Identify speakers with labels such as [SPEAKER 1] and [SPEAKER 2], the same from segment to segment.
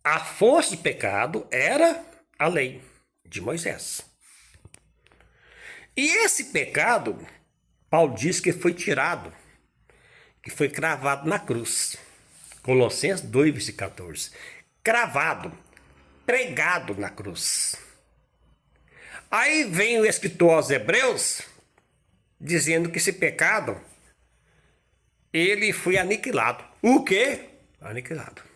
[SPEAKER 1] A força do pecado era a lei de Moisés. E esse pecado, Paulo diz que foi tirado, que foi cravado na cruz. Colossenses 2, versículo 14. Cravado, pregado na cruz. Aí vem o escritor aos Hebreus, dizendo que esse pecado, ele foi aniquilado. O quê? Aniquilado.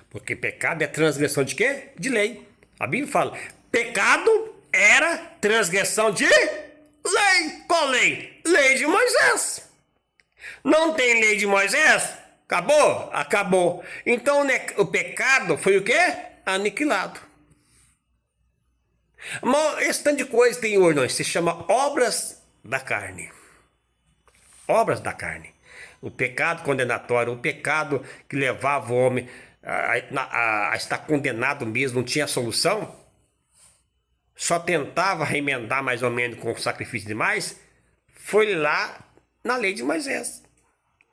[SPEAKER 1] Porque pecado é transgressão de quê? De lei. A Bíblia fala, pecado era transgressão de lei. Qual lei? Lei de Moisés. Não tem lei de Moisés? Acabou? Acabou. Então o pecado foi o quê? Aniquilado. Mas esse tanto de coisa tem hoje, não. Se chama obras da carne. Obras da carne. O pecado condenatório, o pecado que levava o homem a estar condenado mesmo, não tinha solução, só tentava remendar mais ou menos com sacrifício demais, foi lá na lei de Moisés.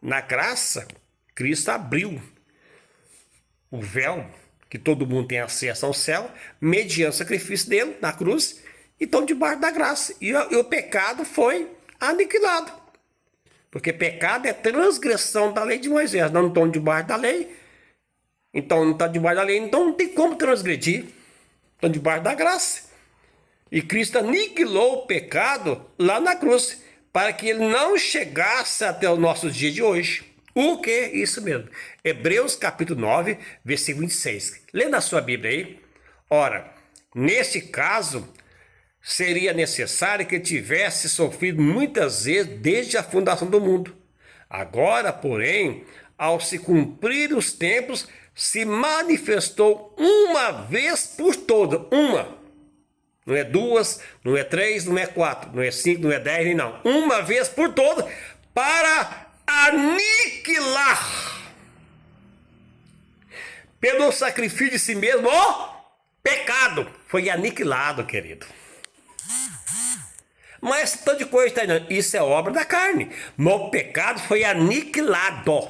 [SPEAKER 1] Na graça, Cristo abriu o véu, que todo mundo tem acesso ao céu, mediante o sacrifício dele na cruz, e estão debaixo da graça. E o pecado foi aniquilado. Porque pecado é transgressão da lei de Moisés. Não estão debaixo da lei. Então não está debaixo da lei, então não tem como transgredir. Estão debaixo da graça. E Cristo aniquilou o pecado lá na cruz, para que ele não chegasse até os nossos dias de hoje. O que? Isso mesmo. Hebreus capítulo 9, versículo 26. Lê na sua Bíblia aí. Ora, nesse caso, seria necessário que tivesse sofrido muitas vezes desde a fundação do mundo. Agora, porém, ao se cumprir os tempos, se manifestou uma vez por todas. Uma. Não é duas, não é três, não é quatro, não é cinco, não é 10, nem não. Uma vez por todas, para aniquilar, pelo sacrifício de si mesmo, o pecado. Foi aniquilado, querido. Mas tanto de coisa, isso é obra da carne. Mas o pecado foi aniquilado.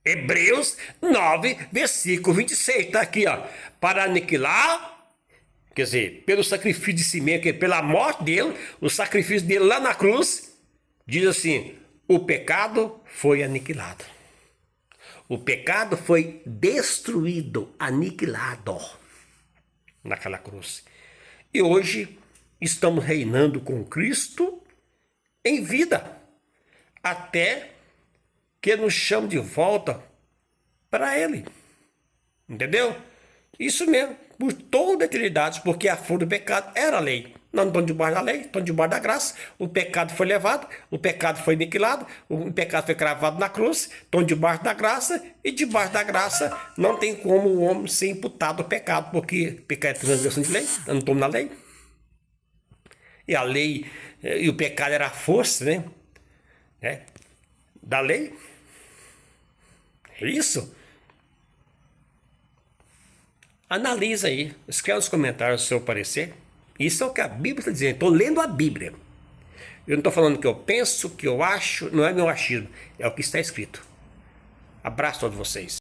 [SPEAKER 1] Hebreus 9, versículo 26. Está aqui, ó. Para aniquilar, quer dizer, pelo sacrifício de si mesmo, pela morte dele, o sacrifício dele lá na cruz, diz assim, o pecado foi aniquilado. O pecado foi destruído, aniquilado naquela cruz. E hoje estamos reinando com Cristo em vida, até que nos chame de volta para Ele. Entendeu? Isso mesmo, por toda a eternidade, porque a fonte do pecado era a lei. Não estão debaixo da lei, estão debaixo da graça. O pecado foi levado, o pecado foi aniquilado, o pecado foi cravado na cruz, estão debaixo da graça, e debaixo da graça não tem como o homem ser imputado ao pecado, porque pecado é transgressão de lei, não estamos na lei. E a lei, e o pecado era a força, né? Da lei. É isso. Analisa aí, escreve nos comentários o seu parecer. Isso é o que a Bíblia está dizendo. Estou lendo a Bíblia. Eu não estou falando o que eu penso, o que eu acho, não é meu achismo. É o que está escrito. Abraço a todos vocês.